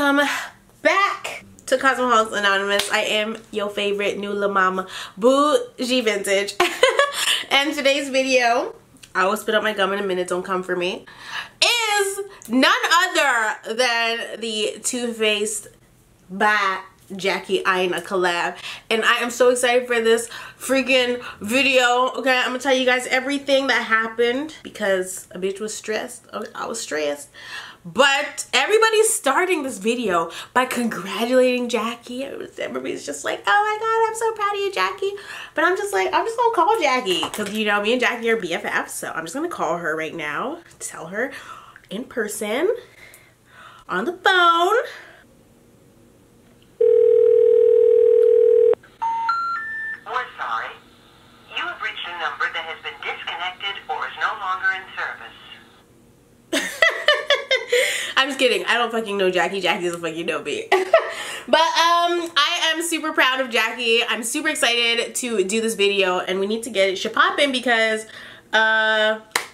Welcome back to Cosmoholics Anonymous. I am your favorite new la mama, Bougie Vintage. And today's video, I will spit out my gum in a minute, don't come for me, is none other than the Too Faced by Jackie AINA collab. And I am so excited for this freaking video. Okay, I'm gonna tell you guys everything that happened because a bitch was stressed. Okay, I was stressed. But everybody's starting this video by congratulating Jackie. Everybody's just like, oh my god, I'm so proud of you, Jackie. But I'm just like, I'm just gonna call Jackie because, you know, me and Jackie are BFFs. So I'm just gonna call her right now, tell her in person, on the phone. We're sorry. You have reached a number that has been disconnected or is no longer in service. I'm just kidding. I don't fucking know Jackie. Jackie doesn't fucking know me. But I am super proud of Jackie. I'm super excited to do this video and we need to get it shapoppin because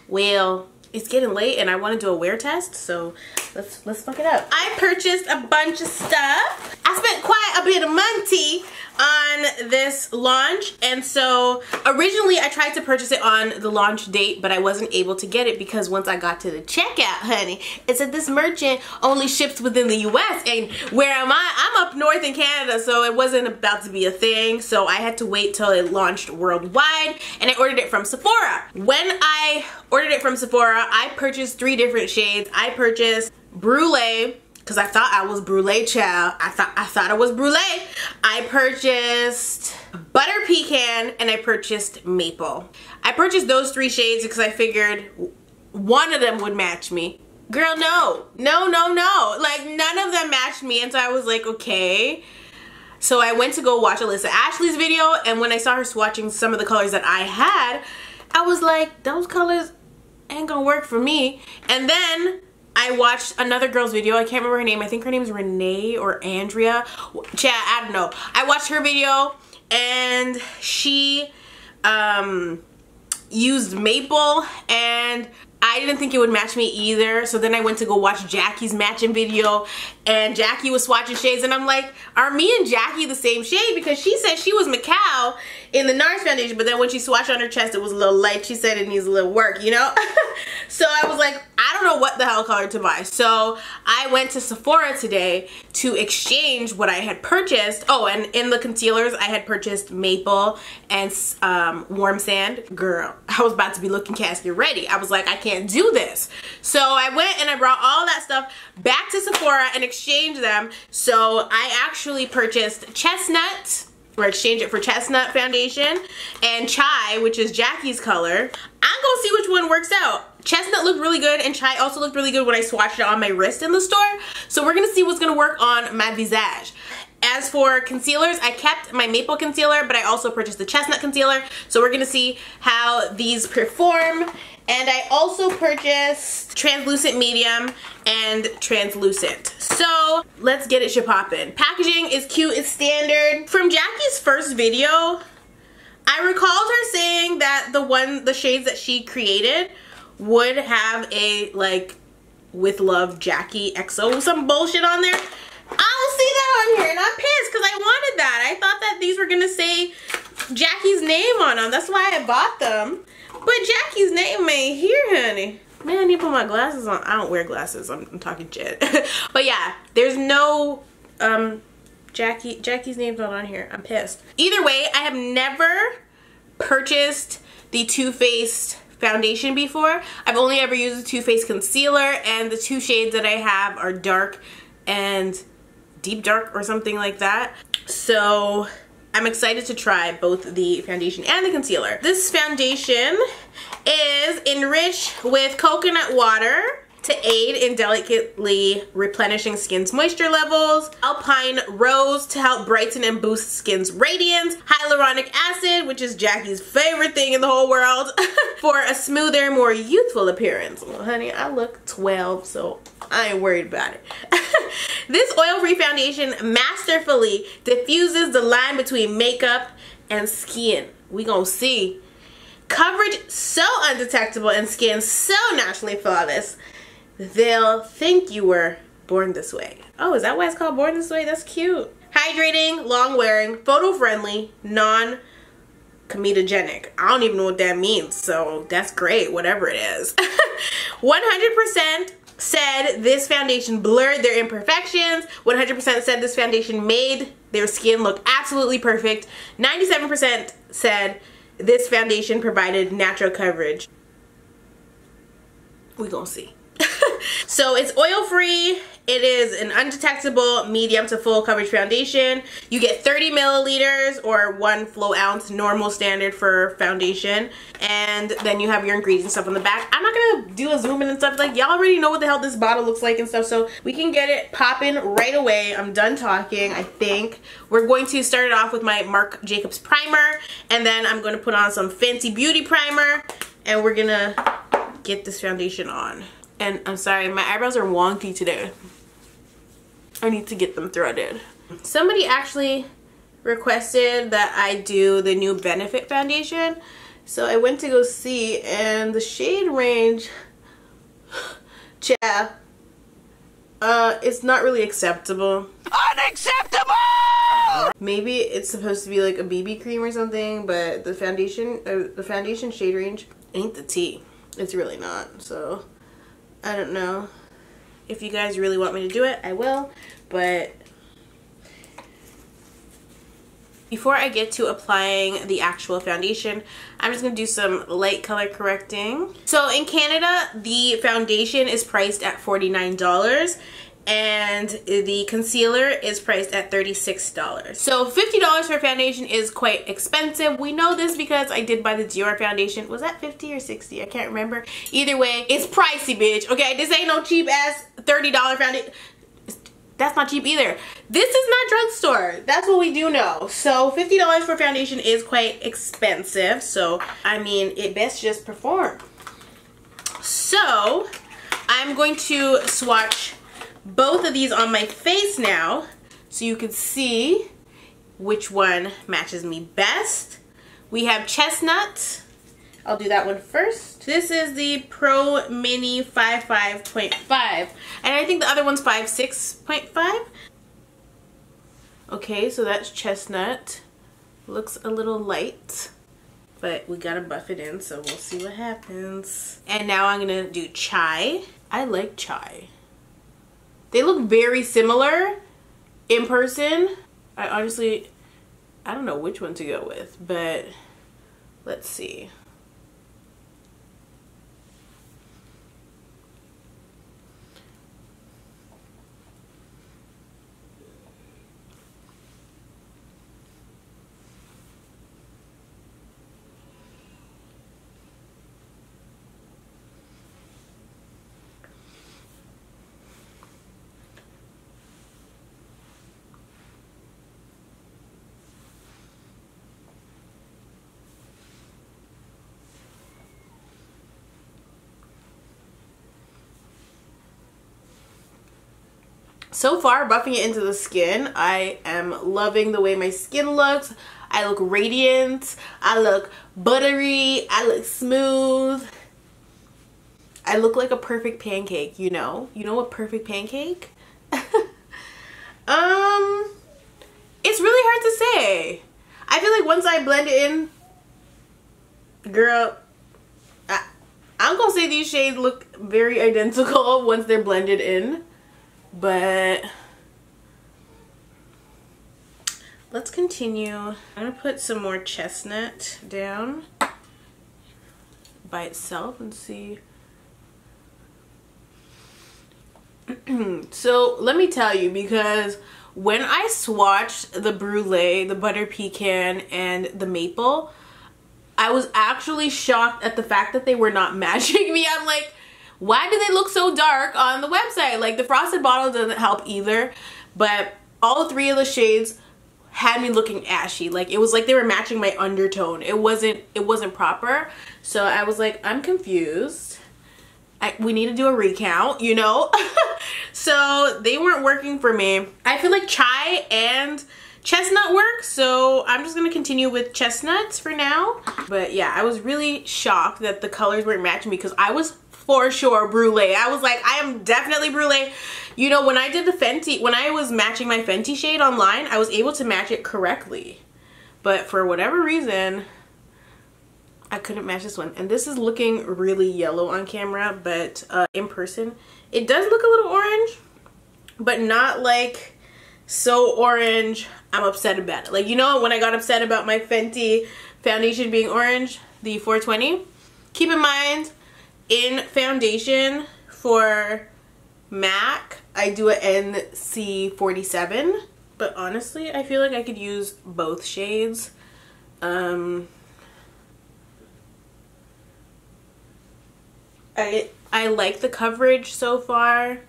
well, it's getting late and I want to do a wear test, so let's fuck it up. I purchased a bunch of stuff. I spent quite a bit of money on this launch, and so originally I tried to purchase it on the launch date, but I wasn't able to get it because once I got to the checkout, honey, it said this merchant only ships within the US, and where am I? I'm up north in Canada, so it wasn't about to be a thing, so I had to wait till it launched worldwide, and I ordered it from Sephora. When I ordered it from Sephora, I purchased 3 different shades. I purchased Brulee, because I thought I was Brulee, child. I thought I was Brulee. I purchased Butter Pecan and I purchased Maple. I purchased those 3 shades because I figured one of them would match me. Girl, no. No, no, no. Like, none of them matched me, and so I was like, okay. So I went to go watch Alyssa Ashley's video, and when I saw her swatching some of the colors that I had, I was like, those colors ain't gonna work for me. And then I watched another girl's video. I can't remember her name. I think her name is Renee or Andrea. Chat, I don't know. I watched her video and she used Maple, and I didn't think it would match me either. So then I went to go watch Jackie's matching video, and Jackie was swatching shades, and I'm like, are me and Jackie the same shade? Because she said she was Macau in the NARS foundation, but then when she swatched on her chest, it was a little light. She said it needs a little work, you know? So I was like, I don't know what the hell color to buy. So I went to Sephora today to exchange what I had purchased. Oh, and in the concealers, I had purchased Maple and Warm Sand. Girl, I was about to be looking casket ready. I was like, I can't do this. So I went and I brought all that stuff back to Sephora and exchanged them. So I actually purchased Chestnut, or exchange it for Chestnut foundation, and Chai, which is Jackie's color. I'm gonna see which one works out. Chestnut looked really good, and Chai also looked really good when I swatched it on my wrist in the store. So we're gonna see what's gonna work on my visage. As for concealers, I kept my Maple concealer, but I also purchased the Chestnut concealer. So we're gonna see how these perform. And I also purchased translucent medium and translucent. So let's get it shapoppin'. Packaging is cute, it's standard. From Jackie's first video, I recalled her saying that the shades that she created would have a like with love Jackie XO some bullshit on there. I don't see that on here, and I'm pissed because I wanted that. I thought that these were gonna say Jackie's name on them. That's why I bought them. But Jackie's name ain't here, honey. Man, I need to put my glasses on. I don't wear glasses. I'm talking shit. But yeah, there's no Jackie's name's not on here. I'm pissed. Either way, I have never purchased the Too Faced foundation before. I've only ever used the Too Faced concealer, and the 2 shades that I have are dark and deep dark or something like that. So I'm excited to try both the foundation and the concealer. This foundation is enriched with coconut water to aid in delicately replenishing skin's moisture levels, alpine rose to help brighten and boost skin's radiance, hyaluronic acid, which is Jackie's favorite thing in the whole world, for a smoother, more youthful appearance. Well, honey, I look 12, so I ain't worried about it. This oil-free foundation masterfully diffuses the line between makeup and skin. We gonna see. Coverage so undetectable and skin so naturally flawless, they'll think you were Born This Way. Oh, is that why it's called Born This Way? That's cute. Hydrating, long wearing, photo friendly, non-comedogenic. I don't even know what that means, so that's great, whatever it is. 100% said this foundation blurred their imperfections. 100% said this foundation made their skin look absolutely perfect. 97% said this foundation provided natural coverage. We gonna see. So it's oil free. It is an undetectable medium to full coverage foundation. You get 30 milliliters or 1 flow ounce, normal standard for foundation. And then you have your ingredients stuff on the back. I'm not gonna do a zoom in and stuff. Like, y'all already know what the hell this bottle looks like and stuff, so we can get it popping right away. I'm done talking, I think. We're going to start it off with my Marc Jacobs primer, and then I'm gonna put on some Fenty Beauty primer, and we're gonna get this foundation on. And I'm sorry, my eyebrows are wonky today. I need to get them threaded. Somebody actually requested that I do the new Benefit foundation, so I went to go see, and the shade range, it's not really acceptable. Unacceptable! Maybe it's supposed to be like a BB cream or something, but the foundation shade range ain't the tea. It's really not, so I don't know. If you guys really want me to do it, I will, but before I get to applying the actual foundation, I'm just gonna do some light color correcting. So in Canada, the foundation is priced at $49 and the concealer is priced at $36. So $50 for foundation is quite expensive. We know this because I did buy the Dior foundation. Was that 50 or 60? I can't remember. Either way, it's pricey, bitch. Okay, this ain't no cheap ass $30 foundation. That's not cheap either. This is not drugstore. That's what we do know. So $50 for foundation is quite expensive. So, I mean, it best just perform. So, I'm going to swatch both of these on my face now so you can see which one matches me best. We have Chestnut. I'll do that one first. This is the Pro Mini 55.5 and I think the other one's 56.5. Okay, so that's Chestnut. Looks a little light, but we gotta buff it in, so we'll see what happens. And now I'm gonna do Chai. I like Chai. They look very similar in person. I honestly, I don't know which one to go with, but let's see. So far, buffing it into the skin, I am loving the way my skin looks. I look radiant, I look buttery, I look smooth. I look like a perfect pancake, you know? You know a perfect pancake? It's really hard to say. I feel like once I blend it in, girl, I'm gonna say these shades look very identical once they're blended in. But let's continue. I'm gonna put some more Chestnut down by itself and see. So let me tell you, because when I swatched the Brulee, the Butter Pecan, and the Maple, I was actually shocked at the fact that they were not matching me. I'm like, why do they look so dark on the website? Like, the frosted bottle doesn't help either, but all three of the shades had me looking ashy. Like, it was like they were matching my undertone. It wasn't proper. So I was like, I'm confused. We need to do a recount, you know? So they weren't working for me. I feel like Chai and Chestnut work, so I'm just gonna continue with Chestnuts for now. But yeah, I was really shocked that the colors weren't matching me because I was for sure brulee. I was like, I am definitely brulee. You know, when I did the Fenty, when I was matching my Fenty shade online, I was able to match it correctly. But for whatever reason, I couldn't match this one. And this is looking really yellow on camera, but in person, it does look a little orange, but not like so orange I'm upset about it. Like, you know, when I got upset about my Fenty foundation being orange, the 420, keep in mind, in foundation for MAC, I do an NC47, but honestly, I feel like I could use both shades. I like the coverage so far.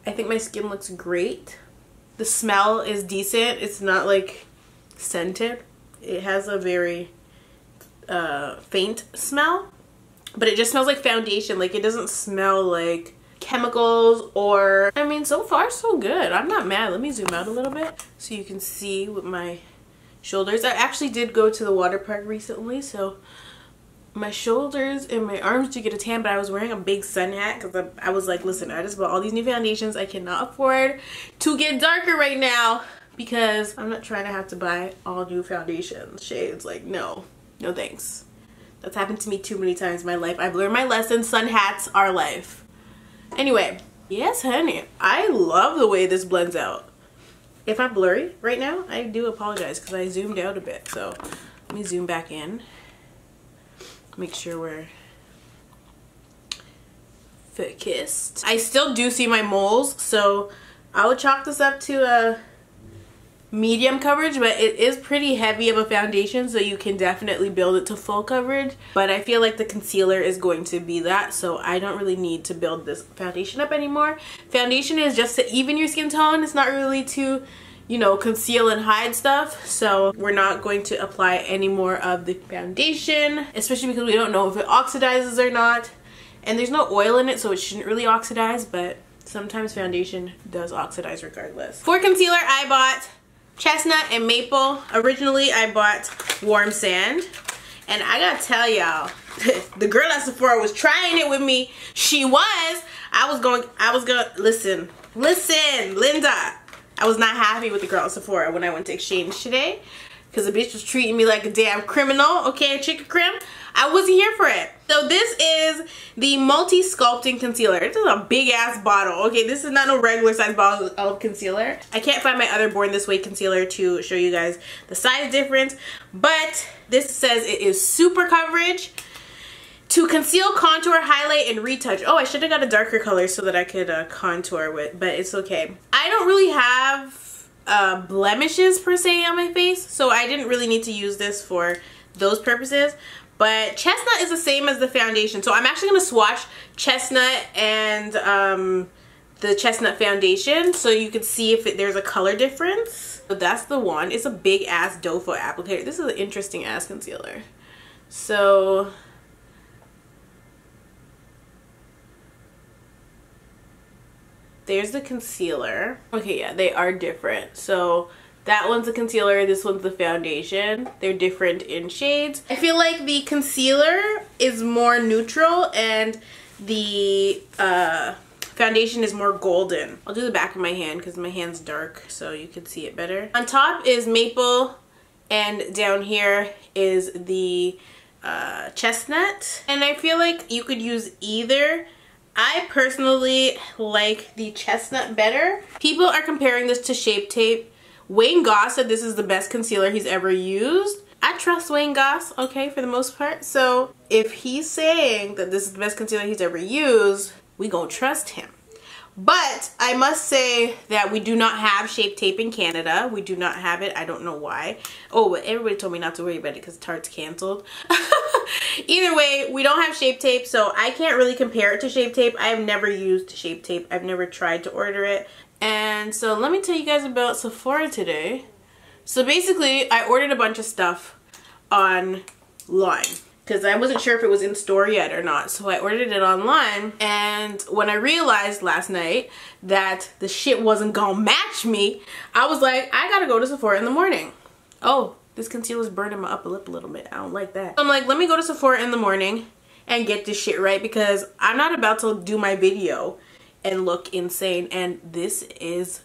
I think my skin looks great. The smell is decent. It's not like scented. It has a very faint smell, but it just smells like foundation. Like, it doesn't smell like chemicals or, I mean, so far so good. I'm not mad. Let me zoom out a little bit so you can see with my shoulders. I actually did go to the water park recently, so my shoulders and my arms did get a tan, but I was wearing a big sun hat because I was like, listen, I just bought all these new foundations. I cannot afford to get darker right now because I'm not trying to have to buy all new foundation shades. Like, no thanks. That's happened to me too many times in my life. I've learned my lesson. Sun hats are life. Anyway, yes, honey, I love the way this blends out. If I'm blurry right now, I do apologize because I zoomed out a bit. So let me zoom back in. Make sure we're focused. I still do see my moles, so I would chalk this up to a medium coverage, but it is pretty heavy of a foundation, so you can definitely build it to full coverage. But I feel like the concealer is going to be that, so I don't really need to build this foundation up anymore. Foundation is just to even your skin tone. It's not really to, you know, conceal and hide stuff. So we're not going to apply any more of the foundation, especially because we don't know if it oxidizes or not. And there's no oil in it, so it shouldn't really oxidize, but sometimes foundation does oxidize regardless. For concealer, I bought Chestnut and Maple. Originally, I bought Warm Sand. And I gotta tell y'all, the girl at Sephora was trying it with me. She was. I was gonna, listen, Linda. I was not happy with the girl at Sephora when I went to exchange today because the bitch was treating me like a damn criminal, okay, chicken crim. I wasn't here for it. So this is the Multi-Sculpting Concealer. This is a big ass bottle, okay? This is not no regular size bottle of concealer. I can't find my other Born This Way concealer to show you guys the size difference, but this says it is super coverage to conceal, contour, highlight, and retouch. Oh, I should have got a darker color so that I could contour with, but it's okay. I don't really have blemishes per se on my face, so I didn't really need to use this for those purposes. But Chestnut is the same as the foundation, so I'm actually going to swatch Chestnut and the Chestnut foundation so you can see if there's a color difference. So that's the one. It's a big ass doe foot applicator. This is an interesting ass concealer. So there's the concealer. Okay, yeah, they are different. So that one's the concealer, this one's the foundation. They're different in shades. I feel like the concealer is more neutral and the foundation is more golden. I'll do the back of my hand because my hand's dark so you can see it better. On top is Maple and down here is the Chestnut. And I feel like you could use either. I personally like the Chestnut better. People are comparing this to Shape Tape. Wayne Goss said this is the best concealer he's ever used. I trust Wayne Goss, okay, for the most part. So if he's saying that this is the best concealer he's ever used, we gonna trust him. But I must say that we do not have Shape Tape in Canada. We do not have it. I don't know why. Oh, but everybody told me not to worry about it because Tarte's canceled. Either way, we don't have Shape Tape, so I can't really compare it to Shape Tape. I have never used Shape Tape. I've never tried to order it. And so let me tell you guys about Sephora today. So basically, I ordered a bunch of stuff online because I wasn't sure if it was in store yet or not. So I ordered it online, and when I realized last night that the shit wasn't gonna match me, I was like, I gotta go to Sephora in the morning. Oh, this concealer's burning my upper lip a little bit. I don't like that. So I'm like, let me go to Sephora in the morning and get this shit right, because I'm not about to do my video and look insane. And this is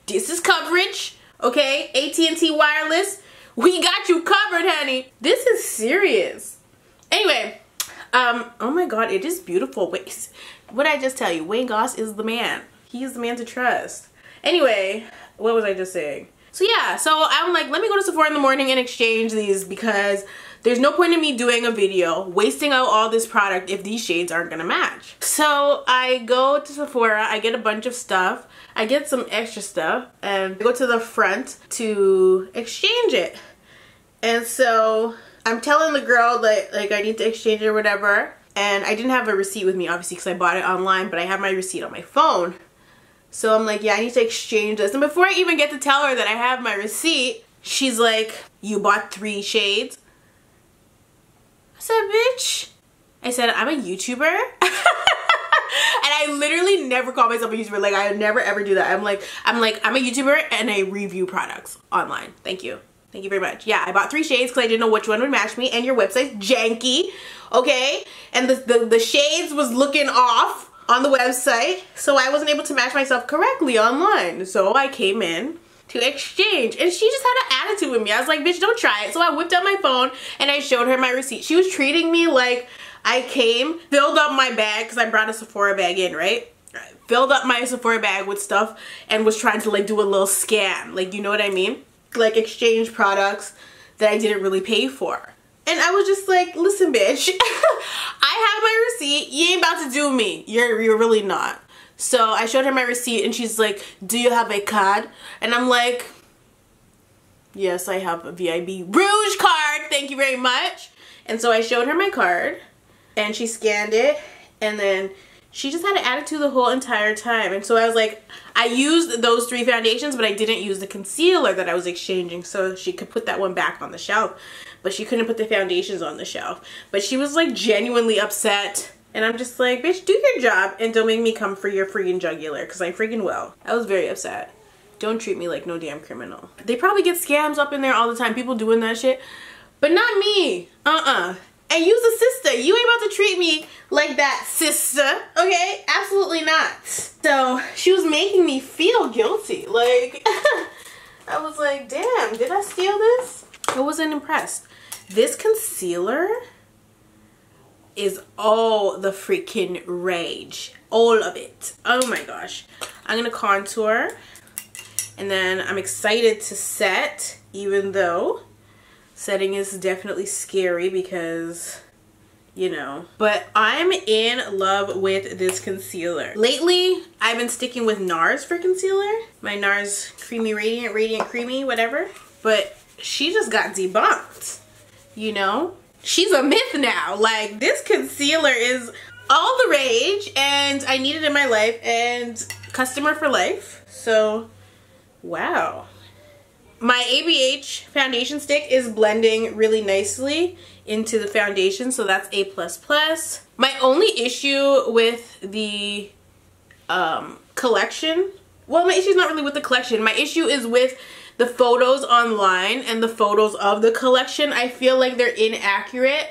this is coverage, okay? AT&T Wireless, we got you covered, honey. This is serious. Anyway, oh my god, it is beautiful. Wait, what did I just tell you? Wayne Goss is the man. He is the man to trust. Anyway, what was I just saying? So yeah, so I'm like, let me go to Sephora in the morning and exchange these, because there's no point in me doing a video wasting out all this product if these shades aren't gonna match. So I go to Sephora, I get a bunch of stuff, I get some extra stuff, and I go to the front to exchange it. And so I'm telling the girl that like I need to exchange it or whatever, and I didn't have a receipt with me obviously because I bought it online, but I have my receipt on my phone. So I'm like, yeah, I need to exchange this. And before I even get to tell her that I have my receipt, she's like, you bought 3 shades? I said, bitch. I said, I'm a YouTuber. And I literally never call myself a YouTuber. Like, I never ever do that. I'm like, I'm a YouTuber and I review products online. Thank you. Thank you very much. Yeah, I bought 3 shades because I didn't know which one would match me, and your website's janky, okay? And the shades was looking off on the website, so I wasn't able to match myself correctly online. So I came in to exchange, and she just had an attitude with me. I was like, bitch, don't try it. So I whipped out my phone and I showed her my receipt. She was treating me like I came, filled up my bag, because I brought a Sephora bag in, right? Filled up my Sephora bag with stuff and was trying to like do a little scam. Like, you know what I mean? Like exchange products that I didn't really pay for. And I was just like, listen, bitch, I have my receipt. You ain't about to do me. You're really not. So I showed her my receipt and she's like, do you have a card? And I'm like, yes, I have a VIB Rouge card. Thank you very much. And so I showed her my card and she scanned it, and then she just had an attitude the whole entire time. And so I was like, I used those 3 foundations, but I didn't use the concealer that I was exchanging, so she could put that one back on the shelf. But she couldn't put the foundations on the shelf. But she was like genuinely upset. And I'm just like, bitch, do your job and don't make me come for your freaking jugular, because I freaking will. I was very upset. Don't treat me like no damn criminal. They probably get scams up in there all the time, people doing that shit. But not me. And use a sister. You ain't about to treat me like that, sister. Okay? Absolutely not. So she was making me feel guilty. Like, I was like, damn, did I steal this? I wasn't impressed. This concealer is all the freaking rage. All of it. Oh my gosh. I'm gonna contour. And then I'm excited to set, even though setting is definitely scary because, you know. But I'm in love with this concealer. Lately, I've been sticking with NARS for concealer. My NARS Creamy Radiant, Radiant Creamy, whatever. But she just got debunked, you know? She's a myth now. Like, this concealer is all the rage and I need it in my life, and customer for life. So, wow. My ABH foundation stick is blending really nicely into the foundation, so that's A++. My only issue with the collection, well, my issue is not really with the collection. My issue is with the photos online and the photos of the collection. I feel like they're inaccurate.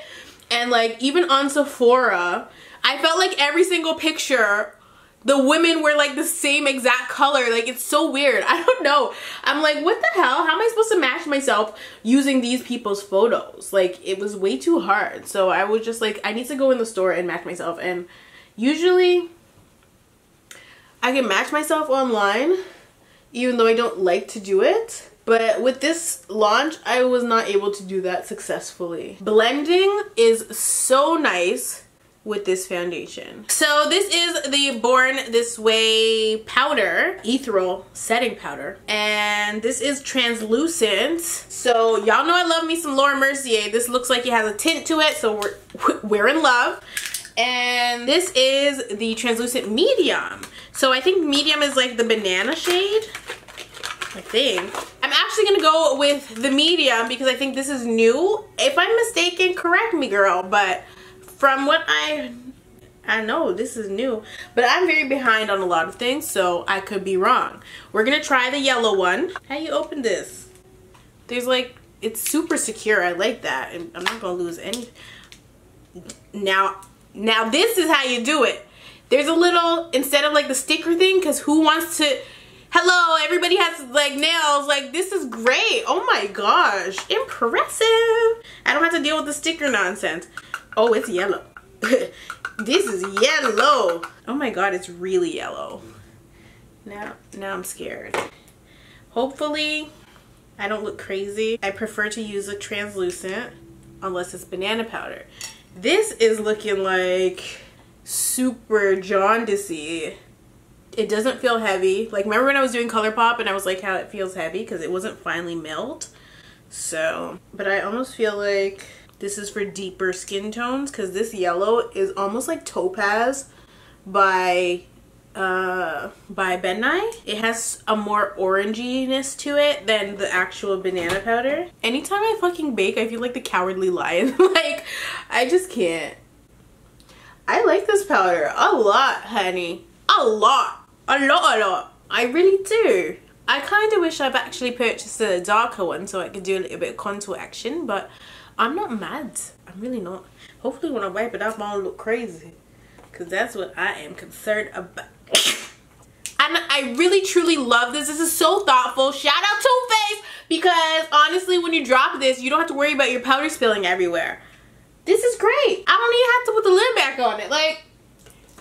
And like, even on Sephora, I felt like every single picture, the women were like the same exact color. Like, it's so weird. I don't know. I'm like, what the hell? How am I supposed to match myself using these people's photos? Like, it was way too hard. So I was just like, I need to go in the store and match myself. And usually I can match myself online, even though I don't like to do it. But with this launch, I was not able to do that successfully. Blending is so nice with this foundation. So this is the Born This Way powder, ethereal setting powder, and this is translucent. So y'all know I love me some Laura Mercier. This looks like it has a tint to it, so we're in love. And this is the translucent medium. So I think medium is like the banana shade, I think. I'm actually gonna go with the medium because I think this is new. If I'm mistaken, correct me, girl, but from what I know, this is new. But I'm very behind on a lot of things, so I could be wrong. We're gonna try the yellow one. How you open this? There's like, it's super secure. I like that. And I'm not gonna lose any. Now this is how you do it. There's a little, instead of like the sticker thing, because who wants to, hello, everybody has like nails, like this is great. Oh my gosh, impressive. I don't have to deal with the sticker nonsense. Oh, it's yellow. This is yellow. Oh my god, it's really yellow. Now I'm scared. Hopefully I don't look crazy. I prefer to use a translucent unless it's banana powder. This is looking like super jaundicey. It doesn't feel heavy. Like, remember when I was doing ColourPop and I was like how it feels heavy because it wasn't finely milled. So, but I almost feel like this is for deeper skin tones because this yellow is almost like Topaz by Ben Nye. It has a more oranginess to it than the actual banana powder. Anytime I fucking bake, I feel like the Cowardly Lion. Like, I just can't. I like this powder a lot, honey. A lot. I really do. I kind of wish I've actually purchased a darker one so I could do a little bit of contour action, but I'm not mad. I'm really not. Hopefully when I wipe it off, I don't look crazy. Because that's what I am concerned about. And I really truly love this. This is so thoughtful. Shout out Too Faced, because honestly when you drop this you don't have to worry about your powder spilling everywhere. This is great. I don't even have to put the lid back on it. Like,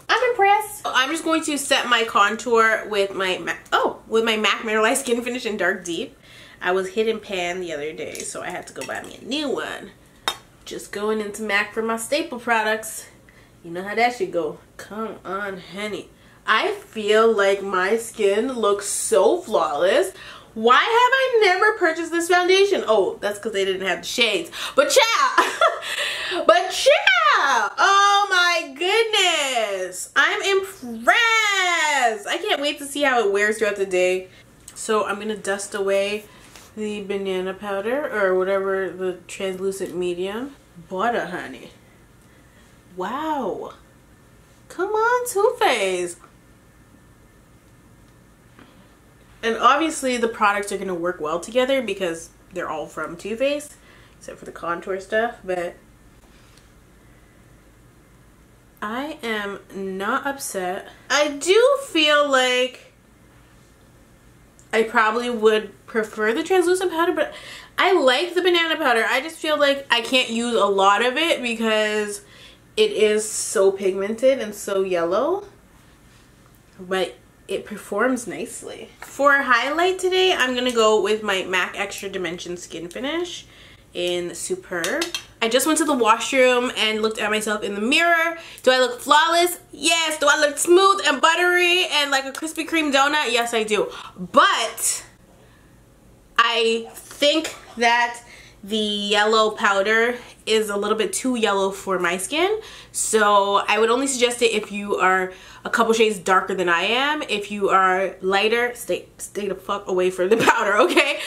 I'm impressed. I'm just going to set my contour with my MAC Mineralized Skin Finish in Dark Deep. I was hit and pan the other day, so I had to go buy me a new one. Just going into MAC for my staple products. You know how that should go. Come on, honey. I feel like my skin looks so flawless. Why have I never purchased this foundation? Oh, that's because they didn't have the shades. But child! But child! Oh my goodness! I'm impressed! I can't wait to see how it wears throughout the day. So I'm going to dust away the banana powder or whatever, the translucent medium. Butter, honey. Wow. Come on, Too Faced. And obviously the products are going to work well together because they're all from Too Faced, except for the contour stuff, but I am not upset. I do feel like I probably would prefer the translucent powder, but I like the banana powder. I just feel like I can't use a lot of it because it is so pigmented and so yellow, but it performs nicely. For a highlight today, I'm gonna go with my MAC Extra Dimension Skin Finish in Superb. I just went to the washroom and looked at myself in the mirror. Do I look flawless? Yes. Do I look smooth and buttery and like a Krispy Kreme donut? Yes, I do. But I think that the yellow powder is a little bit too yellow for my skin, so I would only suggest it if you are a couple shades darker than I am. If you are lighter, stay the fuck away from the powder, okay?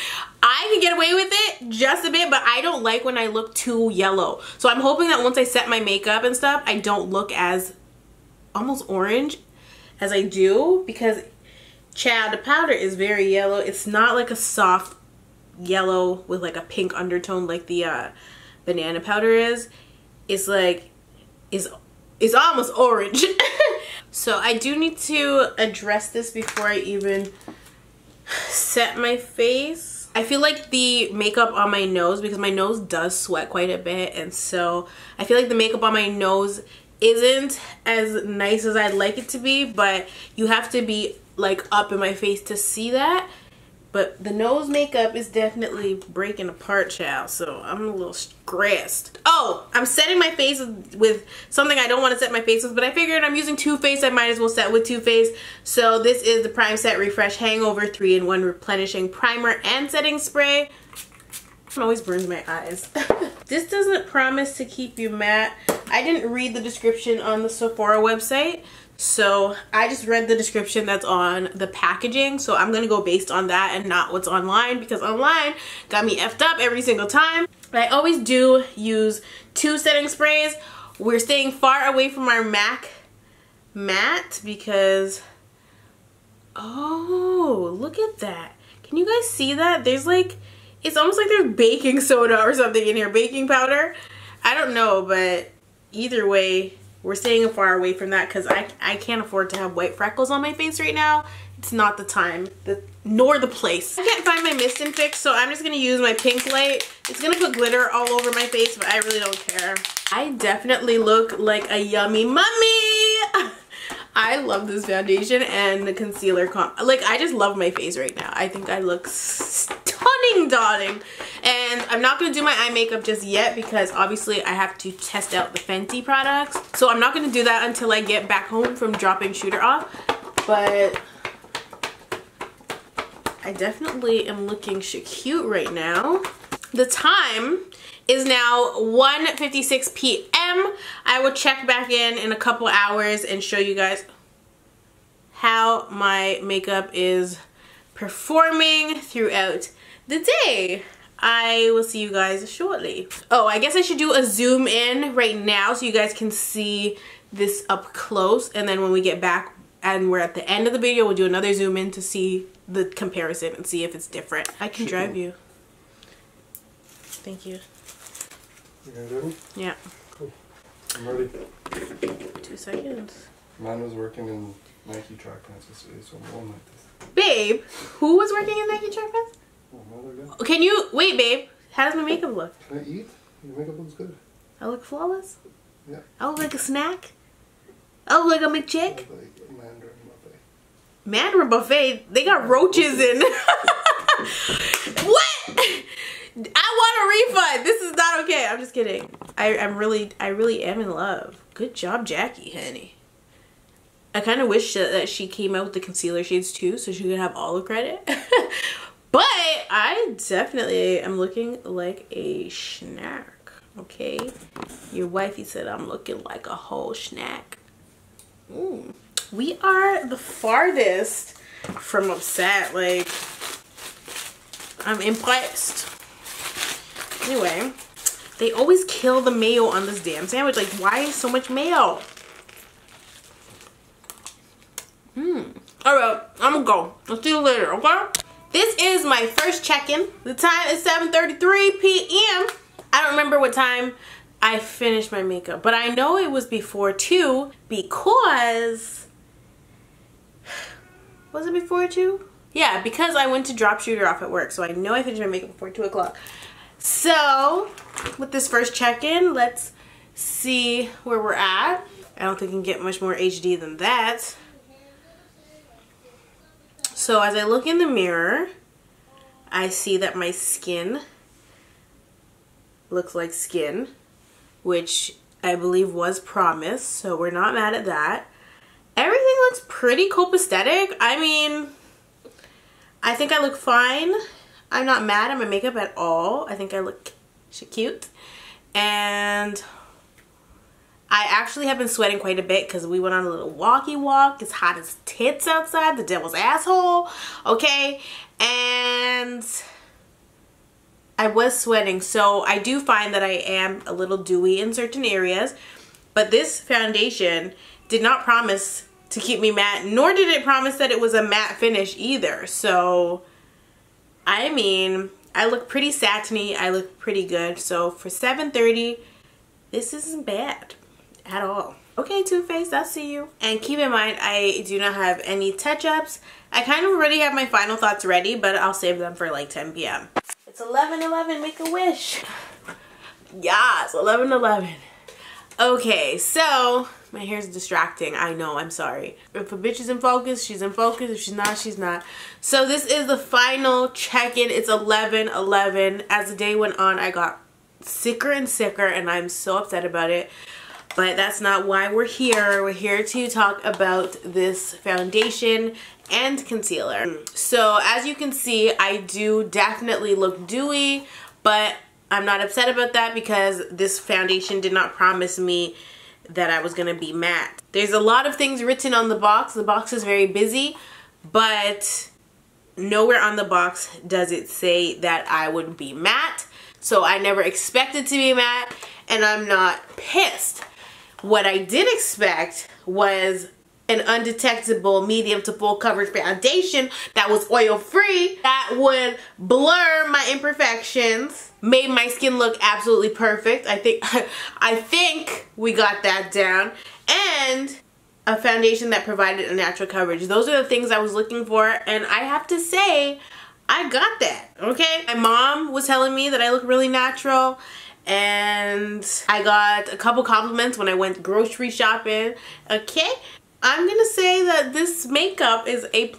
I can get away with it just a bit, but I don't like when I look too yellow. So I'm hoping that once I set my makeup and stuff, I don't look as almost orange as I do, because child, the powder is very yellow. It's not like a soft yellow with like a pink undertone like the banana powder is. It's like it's almost orange. So I do need to address this before I even set my face. I feel like the makeup on my nose, because my nose does sweat quite a bit, and so I feel like the makeup on my nose isn't as nice as I'd like it to be, but you have to be like up in my face to see that. But the nose makeup is definitely breaking apart, child, so I'm a little stressed. Oh, I'm setting my face with something I don't want to set my face with, but I figured I'm using Too Faced, I might as well set with Too Faced. So this is the Prime Set Refresh Hangover 3-in-1 Replenishing Primer and Setting Spray. It always burns my eyes. This doesn't promise to keep you matte. I didn't read the description on the Sephora website, so I just read the description that's on the packaging, so I'm gonna go based on that and not what's online, because online got me effed up every single time. I always do use 2 setting sprays. We're staying far away from our MAC matte because, oh, look at that. Can you guys see that? There's like, it's almost like there's baking soda or something in here, baking powder. I don't know, but either way, we're staying far away from that because I can't afford to have white freckles on my face right now. It's not the time, nor the place. I can't find my mist and fix, so I'm just gonna use my pink light. It's gonna put glitter all over my face, but I really don't care. I definitely look like a yummy mummy. I love this foundation and the concealer like, I just love my face right now. I think I look stunning, darling. And I'm not going to do my eye makeup just yet because obviously I have to test out the Fenty products. So I'm not going to do that until I get back home from dropping Shooter off. But I definitely am looking cute right now. The time is now 1:56 p.m. I will check back in a couple hours and show you guys how my makeup is performing throughout the day. I will see you guys shortly. Oh, I guess I should do a zoom in right now so you guys can see this up close, and then when we get back and we're at the end of the video, we'll do another zoom in to see the comparison and see if it's different. I can drive you. Thank you. You gonna do it? Yeah. Cool. I'm ready. 2 seconds. Mine was working in Nike track pants yesterday, so I'm going like this. Babe, who was working in Nike track pants? Oh, another guy. Can you, wait babe, how does my makeup look? Can I eat? Your makeup looks good. I look flawless? Yeah. I look like a snack? I look like a McChick? look like a Mandarin buffet. Mandarin buffet? They got roaches in. What? I want a refund. This is not okay. I'm just kidding. I really am in love. Good job, Jackie, honey. I kind of wish that she came out with the concealer shades too, so she could have all the credit. But I definitely am looking like a snack. Okay, your wifey said I'm looking like a whole snack. We are the farthest from upset. Like, I'm impressed. Anyway, they always kill the mayo on this damn sandwich. Like, why so much mayo? Alright, I'm gonna go. I'll see you later, okay? This is my first check-in. The time is 7:33 p.m. I don't remember what time I finished my makeup, but I know it was before 2 because... Was it before 2? Yeah, because I went to drop Shooter off at work, so I know I finished my makeup before 2 o'clock. So, with this first check-in, let's see where we're at. I don't think I can get much more HD than that. So as I look in the mirror, I see that my skin looks like skin, which I believe was promised, so we're not mad at that. Everything looks pretty copacetic. I mean, I think I look fine. I'm not mad at my makeup at all. I think I look cute. And I actually have been sweating quite a bit because we went on a little walkie walk. It's hot as tits outside, the devil's asshole, okay? And I was sweating, so I do find that I am a little dewy in certain areas. But this foundation did not promise to keep me matte, nor did it promise that it was a matte finish either. So, I mean, I look pretty satiny, I look pretty good. So for 7:30, this isn't bad at all. Okay, Too Faced, I'll see you. And keep in mind, I do not have any touch-ups. I kind of already have my final thoughts ready, but I'll save them for like 10 p.m. It's 11:11, make a wish. Yes, 11:11. Okay, so my hair's distracting. I know, I'm sorry. If a bitch is in focus, she's in focus. If she's not, she's not. So this is the final check-in. It's 11:11. As the day went on, I got sicker and sicker, and I'm so upset about it. But that's not why we're here. We're here to talk about this foundation and concealer. So as you can see, I do definitely look dewy, but I'm not upset about that because this foundation did not promise me that I was gonna be matte. There's a lot of things written on the box. The box is very busy, but nowhere on the box does it say that I would be matte. So I never expected to be matte, and I'm not pissed. What I did expect was an undetectable medium to full coverage foundation that was oil free, that would blur my imperfections, made my skin look absolutely perfect. I think we got that down. And a foundation that provided a natural coverage. Those are the things I was looking for, and I have to say, I got that, okay? My mom was telling me that I look really natural, and I got a couple compliments when I went grocery shopping, okay? I'm gonna say that this makeup is A++,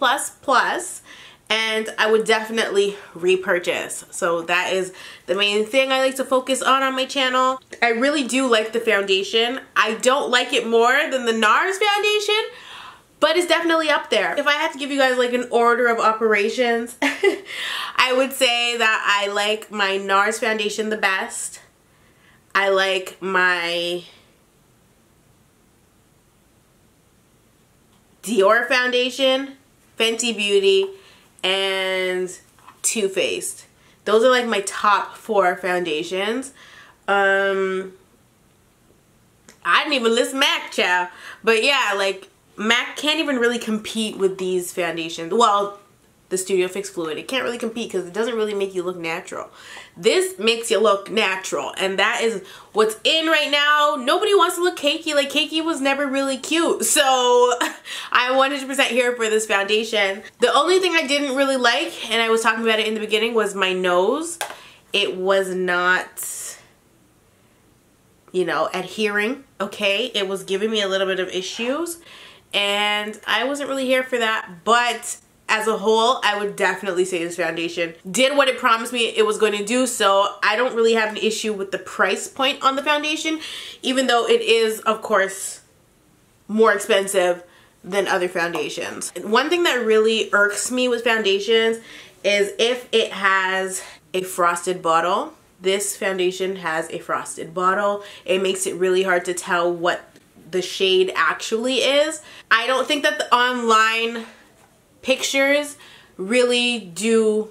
and I would definitely repurchase. So that is the main thing I like to focus on my channel. I really do like the foundation. I don't like it more than the NARS foundation, but it's definitely up there. If I had to give you guys like an order of operations, I would say that I like my NARS foundation the best. I like my Dior foundation, Fenty Beauty, and Too Faced. Those are like my top 4 foundations. I didn't even list MAC, child. But yeah, like MAC can't even really compete with these foundations. Well, the Studio Fix Fluid. It can't really compete because it doesn't really make you look natural. This makes you look natural, and that is what's in right now. Nobody wants to look cakey. Like, cakey was never really cute. So I'm 100% here for this foundation. The only thing I didn't really like, and I was talking about it in the beginning, was my nose. It was not, you know, adhering, okay? It was giving me a little bit of issues, and I wasn't really here for that. But as a whole, I would definitely say this foundation did what it promised me it was going to do, so I don't really have an issue with the price point on the foundation, even though it is, of course, more expensive than other foundations. One thing that really irks me with foundations is if it has a frosted bottle. This foundation has a frosted bottle. It makes it really hard to tell what the shade actually is. I don't think that the online pictures really do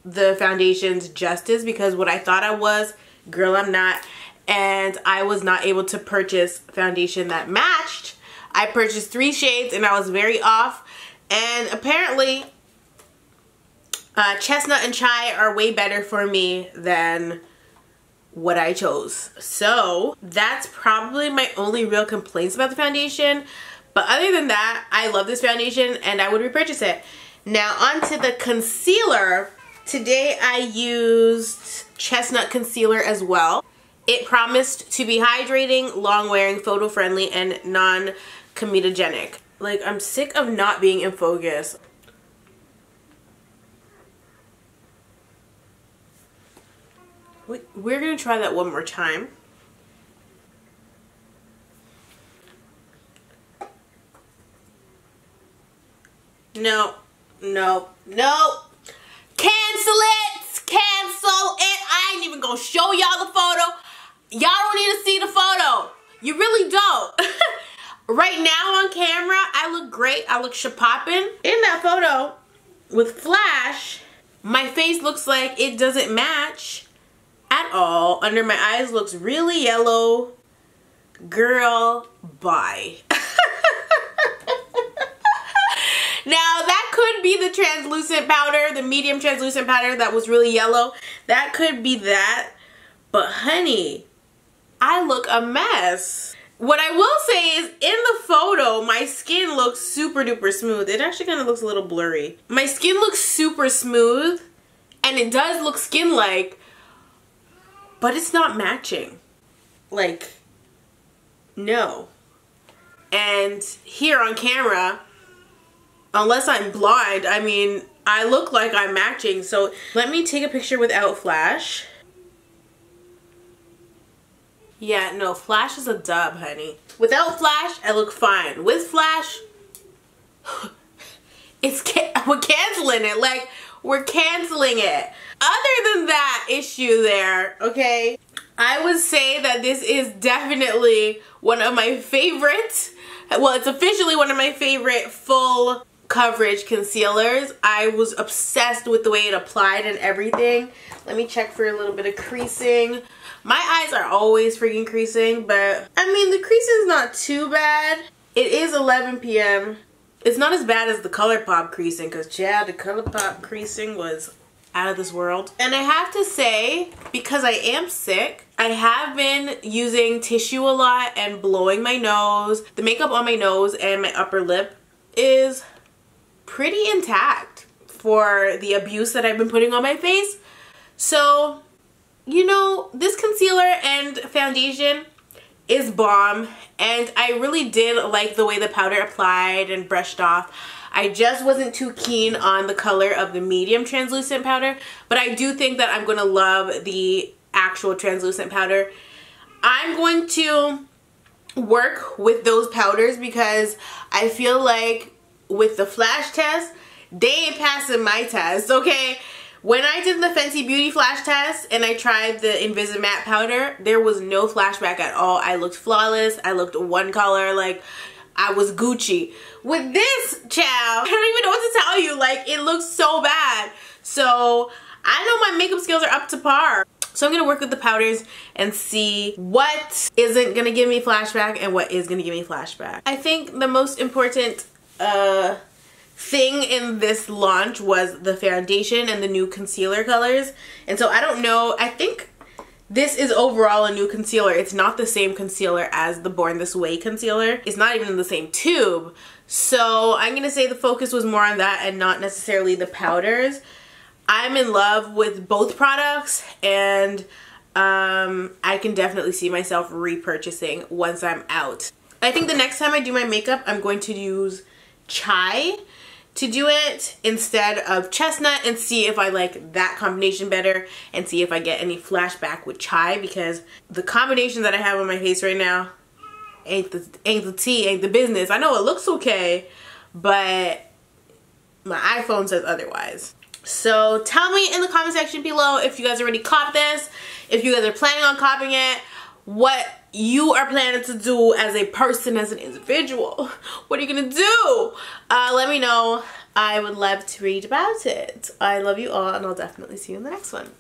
the foundations justice, because what I thought I was, girl, I'm not. And I was not able to purchase foundation that matched. I purchased 3 shades and I was very off. And apparently chestnut and chai are way better for me than what I chose. So that's probably my only real complaints about the foundation. But other than that, I love this foundation and I would repurchase it. Now onto the concealer. Today I used chestnut concealer as well. It promised to be hydrating, long-wearing, photo-friendly, and non-comedogenic. Like, I'm sick of not being in focus. We're gonna try that one more time. No, no, no. Cancel it! Cancel it! I ain't even gonna show y'all the photo. Y'all don't need to see the photo. You really don't. Right now on camera, I look great. I look shapoppin'. In that photo, with flash, my face looks like it doesn't match at all. Under my eyes looks really yellow. Girl, bye. Now that could be the translucent powder, the medium translucent powder that was really yellow. That could be that. But honey, I look a mess. What I will say is, in the photo, my skin looks super duper smooth. It actually kind of looks a little blurry. My skin looks super smooth, and it does look skin-like, but it's not matching. Like, no. And here on camera, unless I'm blind, I mean, I look like I'm matching. So let me take a picture without flash. Yeah, no, flash is a dub, honey. Without flash, I look fine. With flash, we're canceling it. Like, we're canceling it. Other than that issue there, okay, I would say that this is definitely one of my favorites. Well, it's officially one of my favorite full coverage concealers. I was obsessed with the way it applied and everything. Let me check for a little bit of creasing. My eyes are always freaking creasing, but I mean, the creasing is not too bad. It is 11 p.m. It's not as bad as the ColourPop creasing, because Chad, the ColourPop creasing was out of this world. And I have to say, because I am sick, I have been using tissue a lot and blowing my nose. The makeup on my nose and my upper lip is pretty intact for the abuse that I've been putting on my face. So, you know, this concealer and foundation is bomb, and I really did like the way the powder applied and brushed off. I just wasn't too keen on the color of the medium translucent powder, but I do think that I'm going to love the actual translucent powder. I'm going to work with those powders because I feel like with the flash test, they ain't passing my test, okay? When I did the Fenty Beauty flash test and I tried the Invisimatte powder, there was no flashback at all. I looked flawless. I looked one color, like I was Gucci. With this, child, I don't even know what to tell you. Like, it looks so bad. So I know my makeup skills are up to par. So I'm going to work with the powders and see what isn't going to give me flashback and what is going to give me flashback. I think the most important thing in this launch was the foundation and the new concealer colors. And so I don't know, I think this is overall a new concealer. It's not the same concealer as the Born This Way concealer. It's not even in the same tube. So I'm gonna say the focus was more on that and not necessarily the powders. I'm in love with both products, and I can definitely see myself repurchasing once I'm out. I think the next time I do my makeup, I'm going to use Chai to do it instead of Chestnut, and see if I like that combination better and see if I get any flashback with Chai, because the combination that I have on my face right now ain't the tea, ain't the business. I know it looks okay, but my iPhone says otherwise. So tell me in the comment section below if you guys already copped this, if you guys are planning on copping it, what you are planning to do as a person, as an individual. What are you gonna do? Let me know. I would love to read about it. I love you all, and I'll definitely see you in the next one.